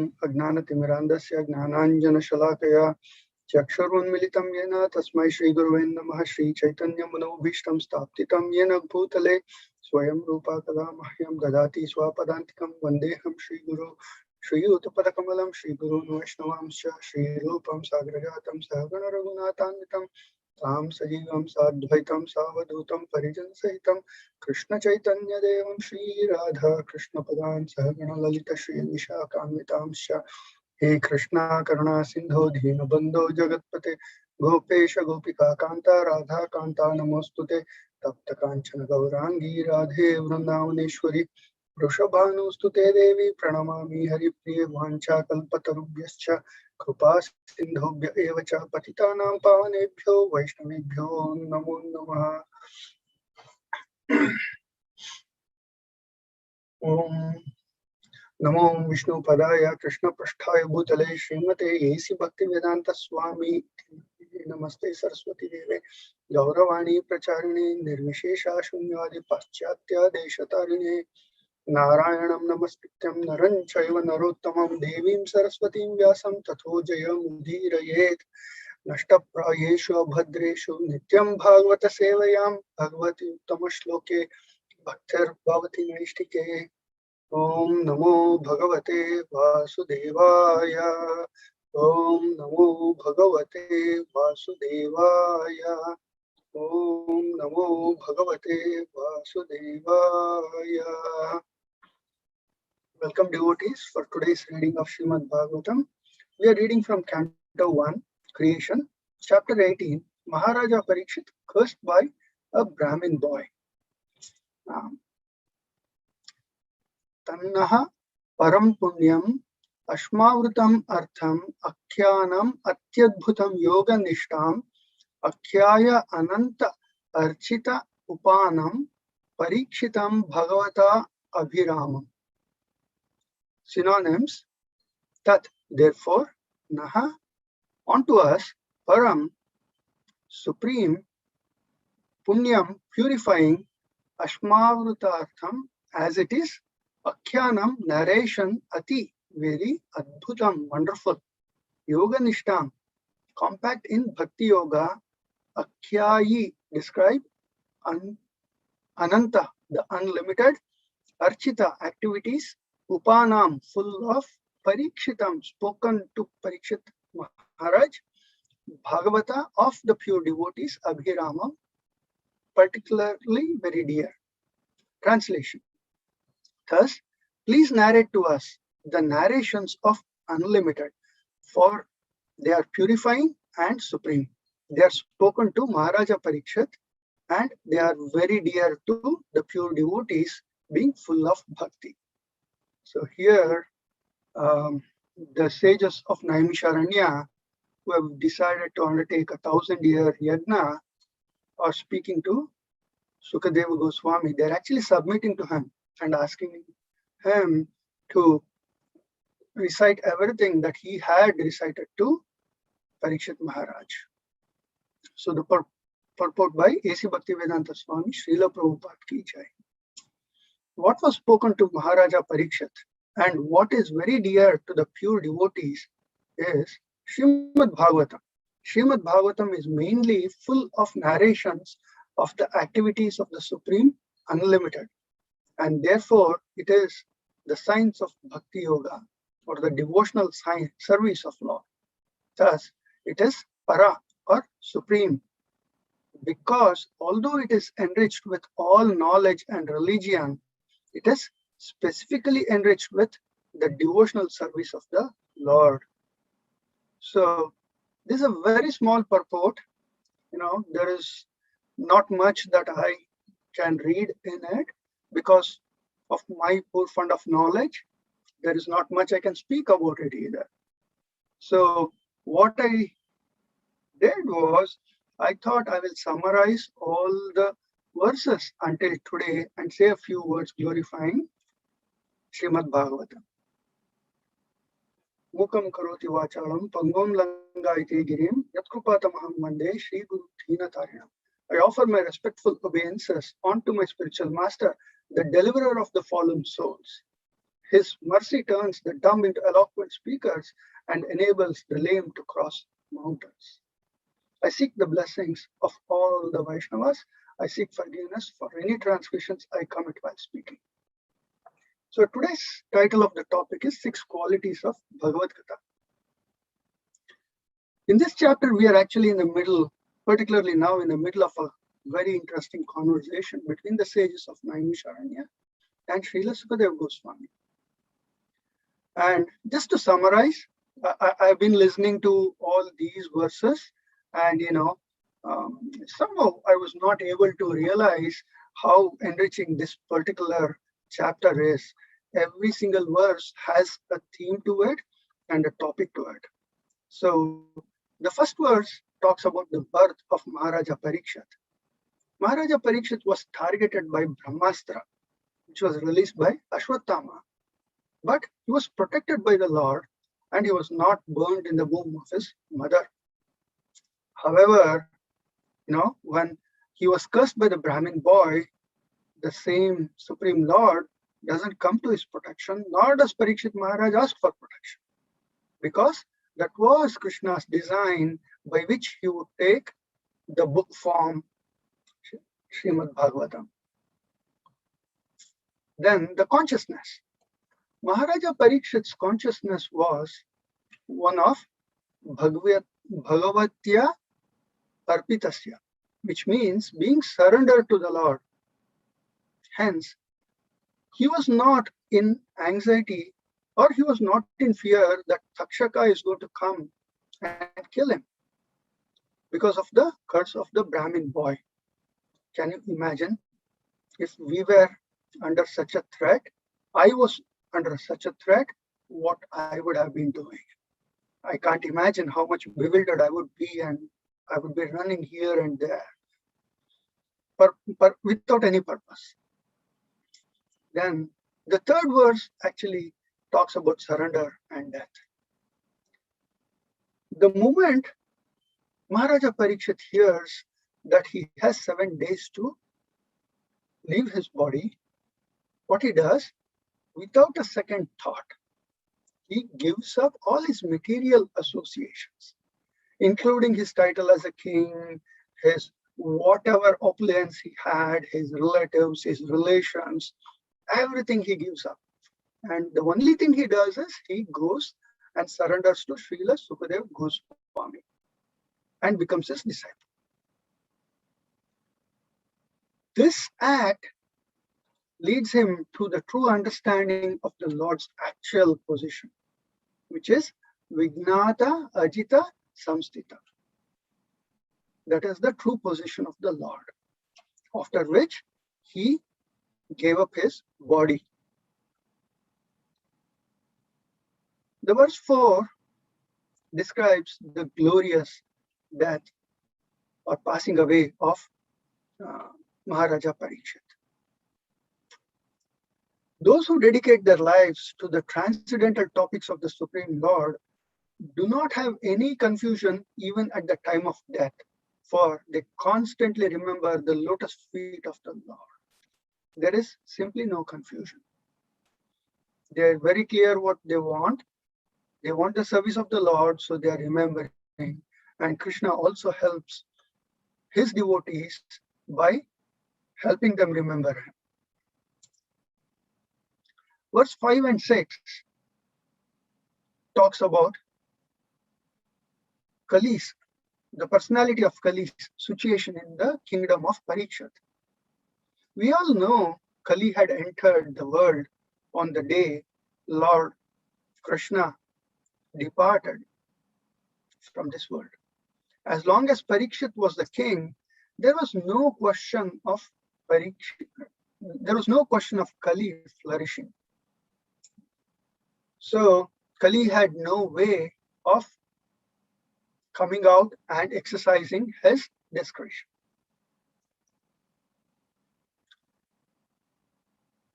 Om Ajnanatimirandasya Gnananjana Shalakaya Chakshurunmilitam Yena Tasmai Shri Guruve Namah Shri Chaitanya Manobhishtam Staptitam Yena Bhutale Swayam Rupa Kada Mahyam Dadati Swapadantikam Vandeham Shri Guru Shri Uttapadakamalam Shri Guru Vaishnavamscha Shri Rupam Sagrajatam Sagana Raghunathanvitam Tam Sajivam Sadvaitam Savadutam Parijan Sahitam Krishna Chaitanya Devam Shri Radha Krishna Padan Sahagana Lalita Shri Vishakamitamscha He Krishna Karuna Sindho Dheena Bandho Jagatpate Gopesha Gopika Kanta Radha Kanta Namostute Tapta Kanchana Gaurangi Radhe Vrindavaneshwari Vrishabhanustute Devi Pranamami Haripriye Vancha Kalpatarubhyascha Krupa Sindhobhya Evacha Patitanam Pavanebhyo Vaishnavibhyo Namo Namaha. Om Namo Vishnu Padaya Krishna Prasthaya Bhutale Srimate Yesi Bhakti Vedanta Swami Namaste Saraswati Deve Gauravani Pracharine Nirvishesha Shunyadi Paschatya Deshatarine Narayanam Namaskrityam Naran Chaiva Narottamam Devim Saraswatim Vyasam Tatho Jayam Udhirayet Nashtaprayeshu Bhadreshu Nityam Bhagavata Sevayam Bhagavati Uttama Shloke Bhaktir Bhavati Naishtike Om Namo Bhagavate Vasudevaya Om Namo Bhagavate Vasudevaya Om Namo Bhagavate Vasudevaya. Welcome devotees for today's reading of Srimad Bhagavatam. We are reading from Canto 1, Creation, Chapter 18, Maharaja Parikshit cursed by a Brahmin boy. Tannaha param punyam ashmavrutam artham akhyanam atyadbhutam yoga nishtam akhyaya ananta archita upanam parikshitam bhagavata abhiramam. Synonyms: tat, therefore, naha, onto us, param, supreme, punyam, purifying, ashmavrutartham, as it is, akhyanam, narration, ati, very, adbhutam, wonderful, yoga nishtam, compact in bhakti yoga, akhyayi, describe, ananta, the unlimited, archita, activities, upanam, full of, parikshitam, spoken to Parikshit Maharaj, Bhagavata, of the pure devotees, abhiramam, particularly very dear. Translation: thus, please narrate to us the narrations of unlimited, for they are purifying and supreme. They are spoken to Maharaja Parikshit and they are very dear to the pure devotees, being full of bhakti. So here, the sages of Naimisharanya, who have decided to undertake 1,000-year yajna, are speaking to Sukadeva Goswami. They're actually submitting to him and asking him to recite everything that he had recited to Parikshit Maharaj. So the purport by A.C. Bhaktivedanta Swami, Srila Prabhupada ki jai. What was spoken to Maharaja Parikshit and what is very dear to the pure devotees is Srimad Bhagavatam. Srimad Bhagavatam is mainly full of narrations of the activities of the Supreme Unlimited, and therefore it is the science of Bhakti Yoga, or the devotional service of Lord. Thus, it is Para, or Supreme, because although it is enriched with all knowledge and religion, it is specifically enriched with the devotional service of the Lord. So this is a very small purport. There is not much that I can read in it because of my poor fund of knowledge. There is not much I can speak about it either. So what I did was, I thought I will summarize all the verses until today and say a few words glorifying Srimad Bhagavatam. Mukam karoti vachalam pangom langaite girim yatkrupatamaham mande Shri Guru Dhinatarinam. I offer my respectful obeisances unto my spiritual master, the deliverer of the fallen souls. His mercy turns the dumb into eloquent speakers and enables the lame to cross mountains. I seek the blessings of all the Vaishnavas. I seek forgiveness for any transgressions I commit while speaking. So today's title of the topic is 6 Qualities of Bhagavat Katha. In this chapter, we are actually in the middle, particularly now in the middle of a very interesting conversation between the sages of Naimisharanya and Srila Sukadeva Goswami. And just to summarize, I've been listening to all these verses, and somehow I was not able to realize how enriching this particular chapter is. Every single verse has a theme to it and a topic to it. So the first verse talks about the birth of Maharaja Parikshit. Maharaja Parikshit was targeted by Brahmastra, which was released by Ashwatthama. But he was protected by the Lord, and he was not burned in the womb of his mother. However, when he was cursed by the Brahmin boy, the same Supreme Lord doesn't come to his protection, nor does Parikshit Maharaj ask for protection, because that was Krishna's design by which he would take the book form, Srimad Bhagavatam. Then the consciousness. Maharaja Parikshit's consciousness was one of Bhagavatya Arpitasya, which means being surrendered to the Lord. Hence, he was not in anxiety or he was not in fear that Takshaka is going to come and kill him because of the curse of the Brahmin boy. Can you imagine if we were under such a threat? I was under such a threat, what I would have been doing. I can't imagine how much bewildered I would be, and I would be running here and there, but without any purpose. Then the third verse actually talks about surrender and death. The moment Maharaja Parikshit hears that he has 7 days to leave his body, what he does, without a second thought, he gives up all his material associations, including his title as a king, his whatever opulence he had, his relatives, his relations, everything he gives up. And the only thing he does is he goes and surrenders to Srila Sukadeva Goswami and becomes his disciple. This act leads him to the true understanding of the Lord's actual position, which is Vignata Ajita Samstita. That is the true position of the Lord, after which he gave up his body. The verse 4 describes the glorious death or passing away of Maharaja Parikshit. Those who dedicate their lives to the transcendental topics of the Supreme Lord do not have any confusion even at the time of death, for they constantly remember the lotus feet of the Lord. There is simply no confusion. They are very clear what they want. They want the service of the Lord, so they are remembering. And Krishna also helps his devotees by helping them remember him. Verse 5 and 6 talks about Kali's, the personality of Kali's situation in the kingdom of Parikshit. We all know Kali had entered the world on the day Lord Krishna departed from this world. As long as Parikshit was the king, there was no question of Kali flourishing. So Kali had no way of coming out and exercising his discretion.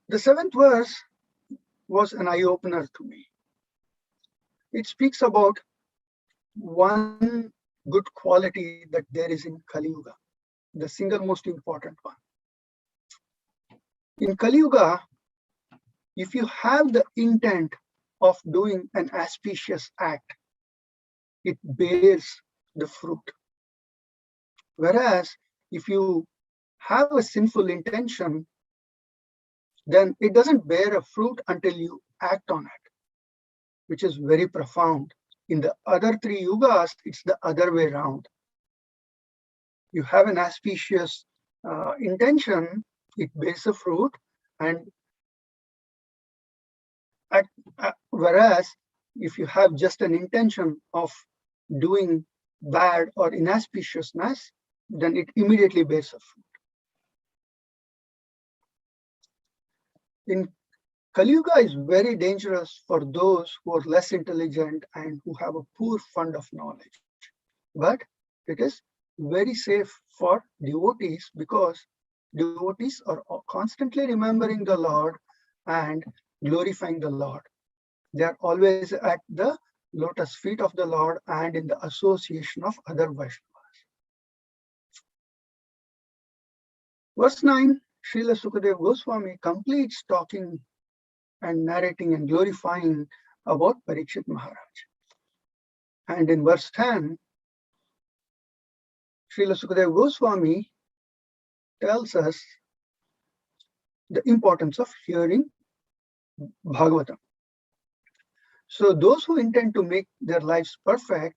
The 7th verse was an eye-opener to me. It speaks about one good quality that there is in Kali Yuga, the single most important one. In Kali Yuga, if you have the intent of doing an auspicious act, it bears the fruit. Whereas if you have a sinful intention, then it doesn't bear a fruit until you act on it, which is very profound. In the other three yugas, it's the other way around. You have an auspicious intention, it bears a fruit, and whereas if you have just an intention of doing bad or inauspiciousness, then it immediately bears a fruit. In Kali Yuga is very dangerous for those who are less intelligent and who have a poor fund of knowledge. But it is very safe for devotees because devotees are constantly remembering the Lord and glorifying the Lord. They are always at the lotus feet of the Lord and in the association of other Vaishnavas. Verse 9, Srila Sukadeva Goswami completes talking and narrating and glorifying about Parikshit Maharaj. And in verse 10, Srila Sukadeva Goswami tells us the importance of hearing Bhagavatam. So those who intend to make their lives perfect,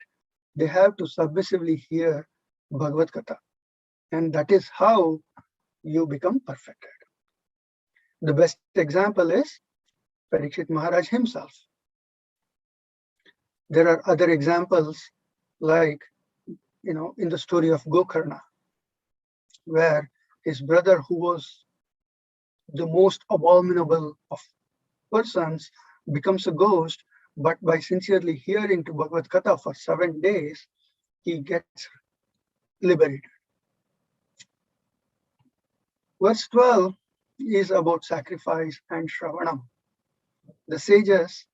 they have to submissively hear Bhagavat Katha. And that is how you become perfected. The best example is Parikshit Maharaj himself. There are other examples like, in the story of Gokarna, where his brother, who was the most abominable of persons, becomes a ghost, but by sincerely hearing to Bhagavat Katha for 7 days, he gets liberated. Verse 12 is about sacrifice and Shravanam. The sages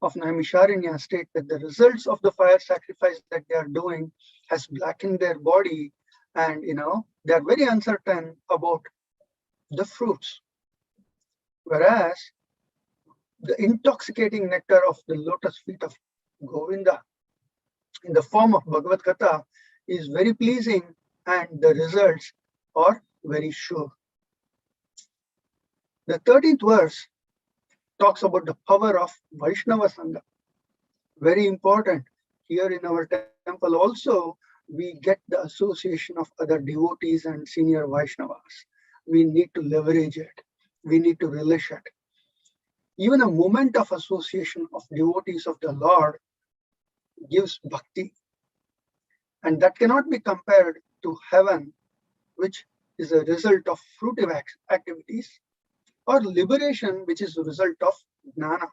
of Naimisharanya state that the results of the fire sacrifice that they are doing has blackened their body, and they are very uncertain about the fruits. Whereas the intoxicating nectar of the lotus feet of Govinda in the form of Bhagavat Katha is very pleasing, and the results are very sure. The 13th verse talks about the power of Vaishnavasanga. Very important. Here in our temple also, we get the association of other devotees and senior Vaishnavas. We need to leverage it. We need to relish it. Even a moment of association of devotees of the Lord gives bhakti. And that cannot be compared to heaven, which is a result of fruitive activities, or liberation, which is a result of jnana.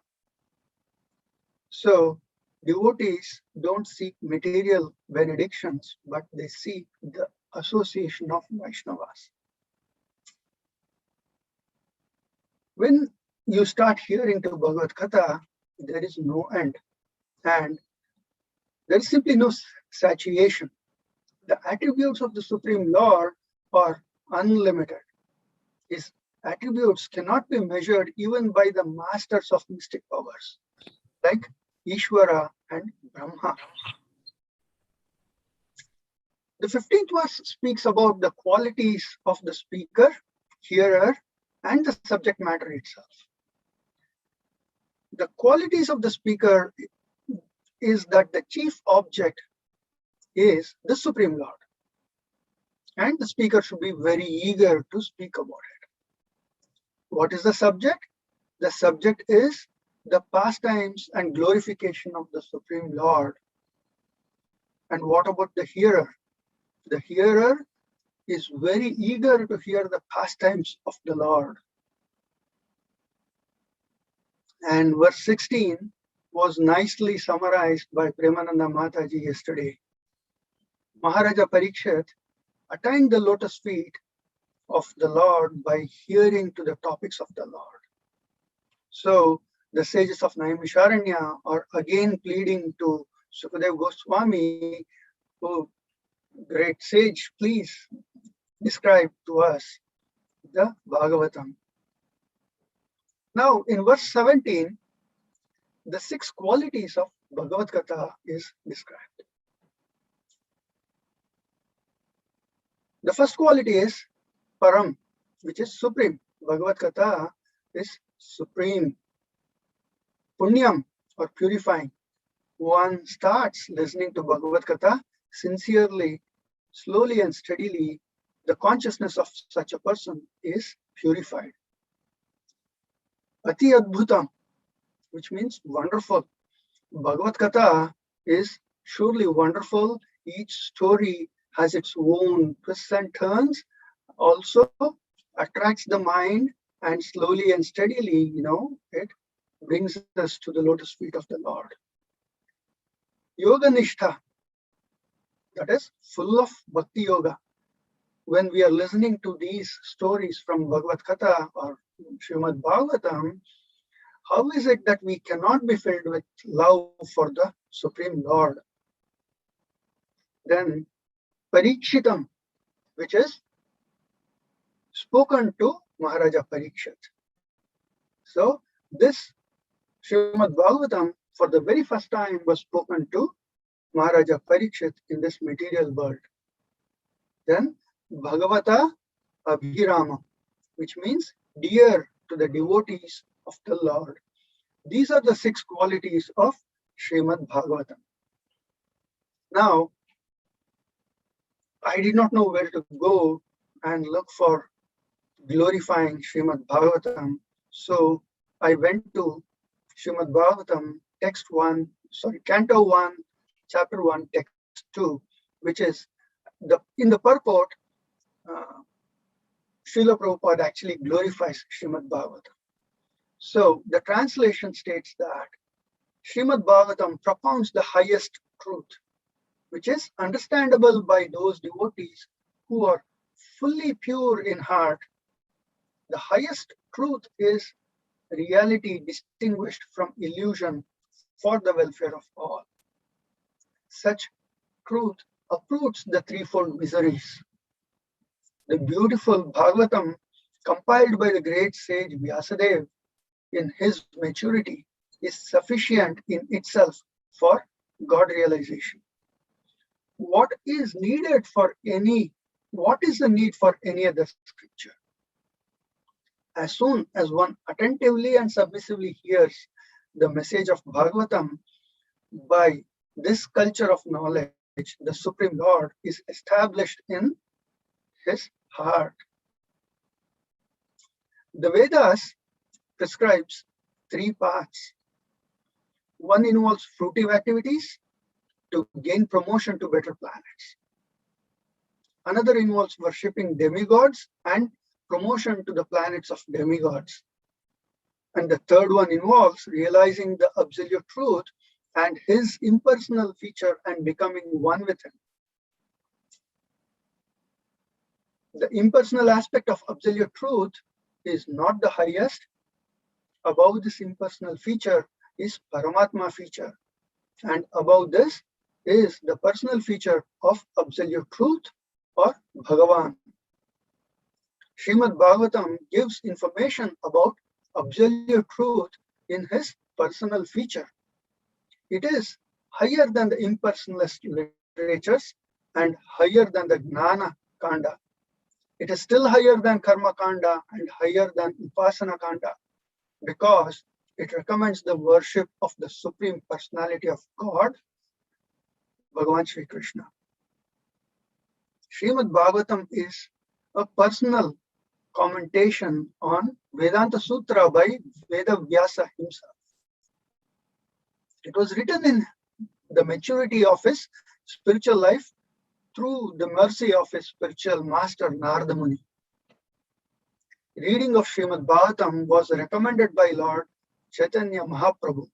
So devotees don't seek material benedictions, but they seek the association of Vaishnavas. When you start hearing to Bhagavat Katha, there is no end, and there is simply no satiation. The attributes of the Supreme Lord are unlimited. His attributes cannot be measured even by the masters of mystic powers, like Ishvara and Brahma. The 15th verse speaks about the qualities of the speaker, hearer, and the subject matter itself. The qualities of the speaker is that the chief object is the Supreme Lord, and the speaker should be very eager to speak about it. What is the subject? The subject is the pastimes and glorification of the Supreme Lord. And what about the hearer? The hearer is very eager to hear the pastimes of the Lord. And verse 16 was nicely summarized by Premananda Mataji yesterday. Maharaja Parikshit attained the lotus feet of the Lord by hearing to the topics of the Lord. So the sages of Naimisharanya are again pleading to Sukadeva Goswami, "Oh, great sage, please describe to us the Bhagavatam." Now, in verse 17, the 6 qualities of Bhagavat Katha is described. The first quality is Param, which is supreme. Bhagavat Katha is supreme. Punyam, or purifying. One starts listening to Bhagavat Katha sincerely, slowly and steadily. The consciousness of such a person is purified. Ati Adbhutam, which means wonderful. Bhagavat Katha is surely wonderful. Each story has its own twists and turns, also attracts the mind, and slowly and steadily, it brings us to the lotus feet of the Lord. Yoga Nishtha, that is full of Bhakti Yoga. When we are listening to these stories from Bhagavat Katha or Srimad Bhagavatam, how is it that we cannot be filled with love for the Supreme Lord? Then Parikshitam, which is spoken to Maharaja Parikshit. So this Srimad Bhagavatam for the very first time was spoken to Maharaja Parikshit in this material world. Then Bhagavata Abhirama, which means dear to the devotees of the Lord. These are the 6 qualities of Srimad Bhagavatam. Now, I did not know where to go and look for glorifying Srimad Bhagavatam. So I went to Srimad Bhagavatam, Canto 1, Chapter 1, Text 2, which is in the purport, Srila Prabhupada actually glorifies Srimad Bhagavatam. So the translation states that Srimad Bhagavatam propounds the highest truth, which is understandable by those devotees who are fully pure in heart. The highest truth is reality distinguished from illusion for the welfare of all. Such truth uproots the threefold miseries. The beautiful Bhagavatam, compiled by the great sage Vyasadeva in his maturity, is sufficient in itself for God realization. What is the need for any other scripture? As soon as one attentively and submissively hears the message of Bhagavatam, by this culture of knowledge, the Supreme Lord is established in his heart. The Vedas prescribes 3 paths. One involves fruitive activities to gain promotion to better planets. Another involves worshipping demigods and promotion to the planets of demigods. And the third one involves realizing the absolute truth and his impersonal feature and becoming one with him. The impersonal aspect of absolute truth is not the highest. Above this impersonal feature is Paramatma feature. And above this is the personal feature of absolute truth or Bhagavan. Srimad Bhagavatam gives information about absolute truth in his personal feature. It is higher than the impersonalist literatures and higher than the Gnana Kanda. It is still higher than Karma Kanda and higher than Upasana Kanda because it recommends the worship of the Supreme Personality of God, Bhagavan Sri Krishna. Srimad Bhagavatam is a personal commentation on Vedanta Sutra by Veda Vyasa himself. It was written in the maturity of his spiritual life through the mercy of his spiritual master Narada Muni. Reading of Srimad Bhagavatam was recommended by Lord Chaitanya Mahaprabhu.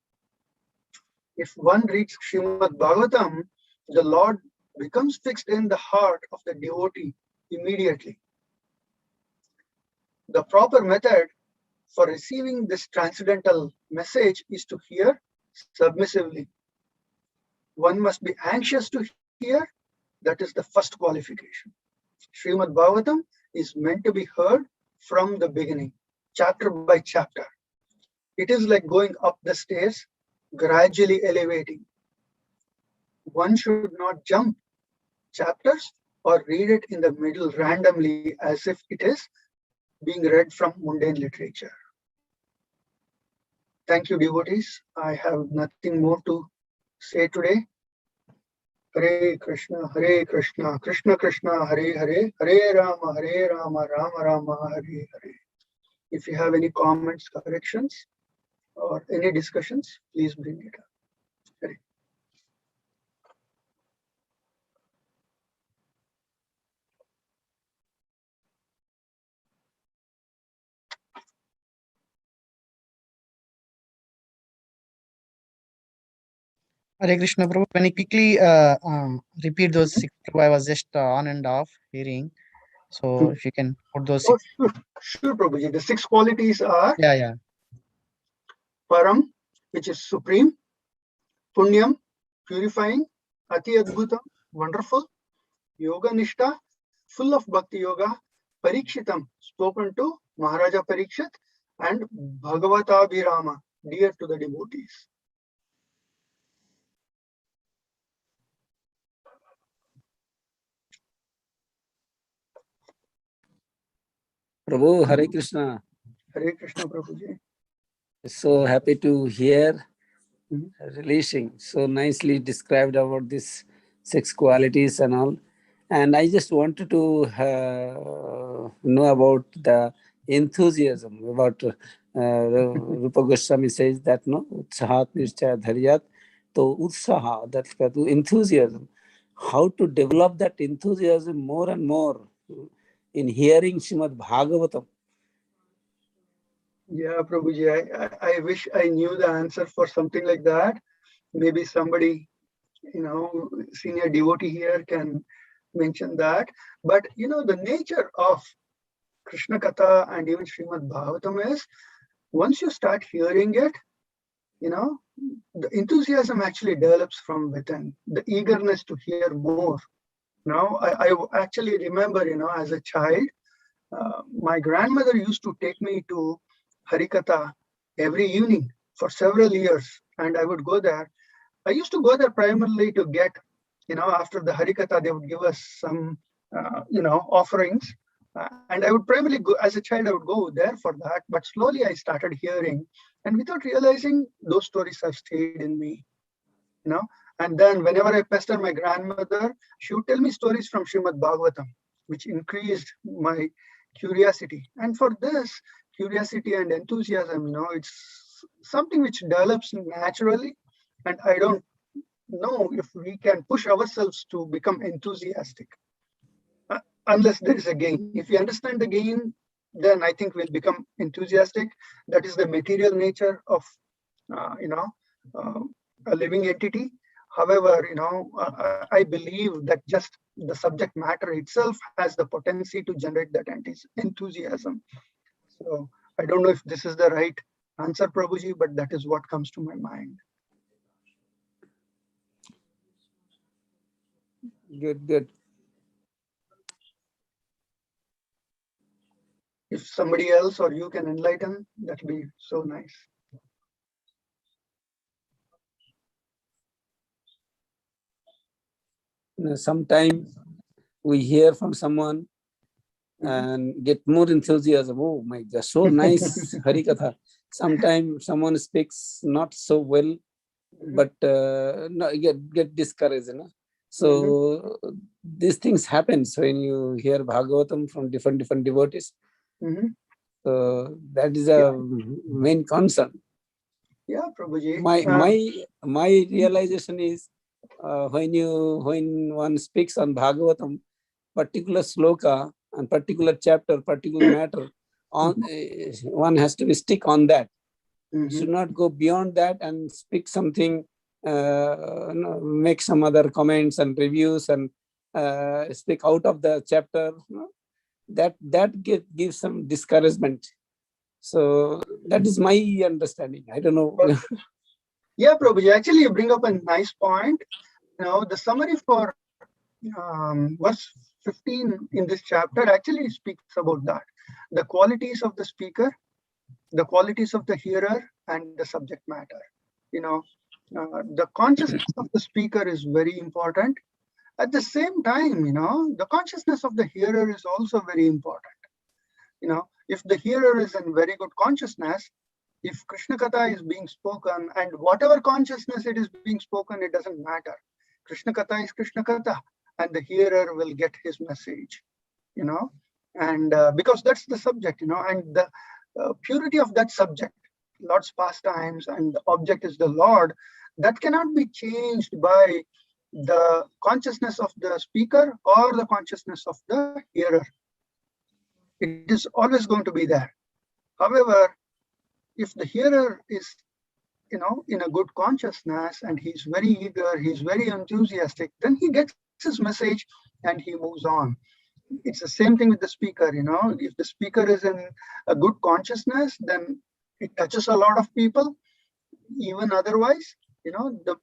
If one reads Srimad Bhagavatam, the Lord becomes fixed in the heart of the devotee immediately. The proper method for receiving this transcendental message is to hear submissively. One must be anxious to hear. That is the first qualification. Srimad Bhagavatam is meant to be heard from the beginning, chapter by chapter. It is like going up the stairs, gradually elevating. One should not jump chapters or read it in the middle randomly as if it is being read from mundane literature. Thank you, devotees. I have nothing more to say today. Hare Krishna, Krishna Krishna, Hare Hare, Hare Rama, Rama Rama, Hare Hare. If you have any comments, corrections, or any discussions, please bring it up. Hare. Hare Krishna, Prabhu. Can you quickly repeat those six? I was just on and off hearing. So if you can put those six. Oh, sure, Prabhuji. The 6 qualities are Yeah. Param, which is supreme, Punyam, purifying, Ati Adbhutam, wonderful, Yoga Nishta, full of Bhakti Yoga, Parikshitam, spoken to Maharaja Parikshit, and Bhagavatabhirama, dear to the devotees. Prabhu, Hare Krishna. Hare Krishna, Prabhuji. So happy to hear releasing so nicely described about these 6 qualities and all. And I just wanted to know about the enthusiasm about Rupa Goswami says that no utsahat nishchaya dharyat, to utsaha, that enthusiasm. How to develop that enthusiasm more and more in hearing Srimad Bhagavatam. Yeah, Prabhuji, I wish I knew the answer for something like that. Maybe somebody, senior devotee here can mention that. But, the nature of Krishna Katha and even Srimad Bhagavatam is, once you start hearing it, the enthusiasm actually develops from within, the eagerness to hear more. I actually remember, as a child, my grandmother used to take me to Harikatha every evening for several years, and I would go there. I used to go there primarily to get, after the Harikatha, they would give us some, offerings. And I would primarily go, as a child, I would go there for that. But slowly I started hearing, and without realizing, those stories have stayed in me, And then whenever I pester my grandmother, she would tell me stories from Srimad Bhagavatam, which increased my curiosity. And for this curiosity and enthusiasm, it's something which develops naturally. And I don't know if we can push ourselves to become enthusiastic unless there is a gain. If we understand the gain, then I think we'll become enthusiastic. That is the material nature of, a living entity. However, I believe that just the subject matter itself has the potency to generate that enthusiasm. So I don't know if this is the right answer, Prabhuji, but that is what comes to my mind. Good. If somebody else or you can enlighten, that would be so nice. Sometimes we hear from someone and get more enthusiasm. Oh my God, so nice Harikatha. Sometimes someone speaks not so well, but no, get discouraged. So these things happen when you hear Bhagavatam from different devotees. So that is a main concern. Yeah, Prabhuji. My realization is when one speaks on Bhagavatam, particular sloka and particular chapter, particular matter, one has to stick on that. Should not go beyond that and speak something, make some other comments and reviews and speak out of the chapter. That gives some discouragement. So that is my understanding. I don't know. Yeah, Prabhuji, actually you bring up a nice point. The summary for verse 15 in this chapter actually speaks about that. The qualities of the speaker, the qualities of the hearer, and the subject matter. The consciousness of the speaker is very important. At the same time, the consciousness of the hearer is also very important. If the hearer is in very good consciousness, if Krishna Katha is being spoken, and whatever consciousness it is being spoken, it doesn't matter. Krishna Katha is Krishna Katha, and the hearer will get his message, and because that's the subject, and the purity of that subject, Lord's pastimes, and the object is the Lord, that cannot be changed by the consciousness of the speaker or the consciousness of the hearer. It is always going to be there. However, if the hearer is, in a good consciousness, and he's very eager, he's very enthusiastic, then he gets his message and he moves on. It's the same thing with the speaker. If the speaker is in a good consciousness, then it touches a lot of people. Even otherwise, the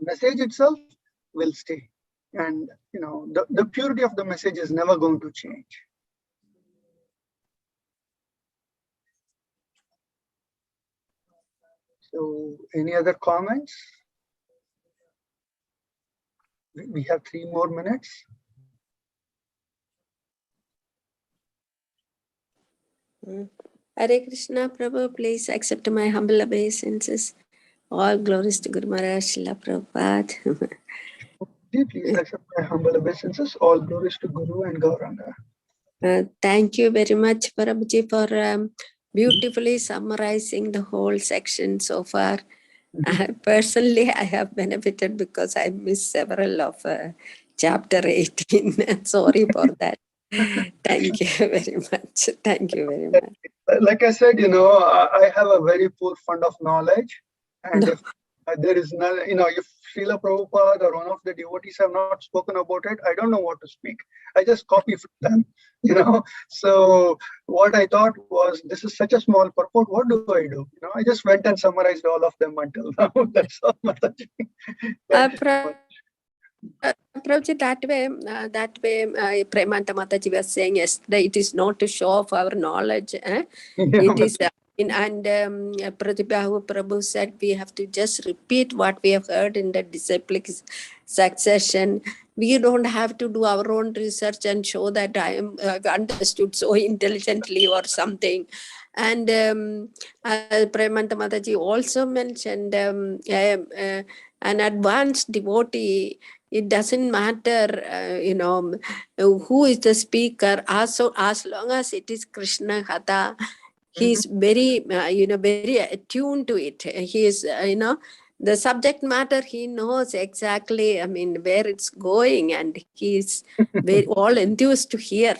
message itself will stay, and the purity of the message is never going to change. So, any other comments? We have 3 more minutes. Hare Krishna, Prabhu, please accept my humble obeisances. All glories to Guru Maharaj, Srila Prabhupada. Please accept my humble obeisances. All glories to Guru and Gauranga. Thank you very much, Prabhuji, for beautifully summarizing the whole section so far. Personally, I have benefited because I missed several of chapter 18. Sorry for that. Thank you very much. Thank you very much. Like I said, I have a very poor fund of knowledge, and if there is no, if Srila Prabhupada or one of the devotees have not spoken about it, I don't know what to speak. I just copy from them, So what I thought was, this is such a small purport. What do? I just went and summarized all of them until now. That's all. Prabhuji, that way, Premanta Mataji was saying yesterday, it is not to show off our knowledge. It is, and Pratibhahu Prabhu said we have to just repeat what we have heard in the disciplic succession. We don't have to do our own research and show that I've understood so intelligently or something. And Premanta Mataji also mentioned an advanced devotee. It doesn't matter, who is the speaker. As long as it is Krishna Katha, he's very, very attuned to it. He is, the subject matter, he knows exactly, where it's going, and he's very all enthused to hear,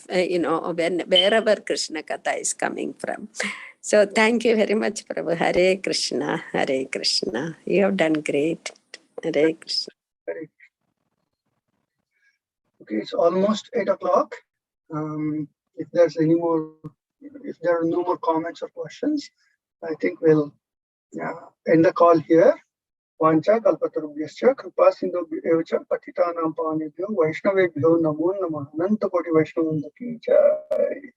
wherever Krishna Katha is coming from. So thank you very much, Prabhu. Hare Krishna, Hare Krishna. You have done great. Hare Krishna. Okay, it's almost 8 o'clock. If there are no more comments or questions, I think we'll end the call here. Vancha kalpatarubhyascha kripa sindhu evacha patitanam pavanebhyo vaishnavebhyo namo namah ananta koti vaishnavanda ki jai.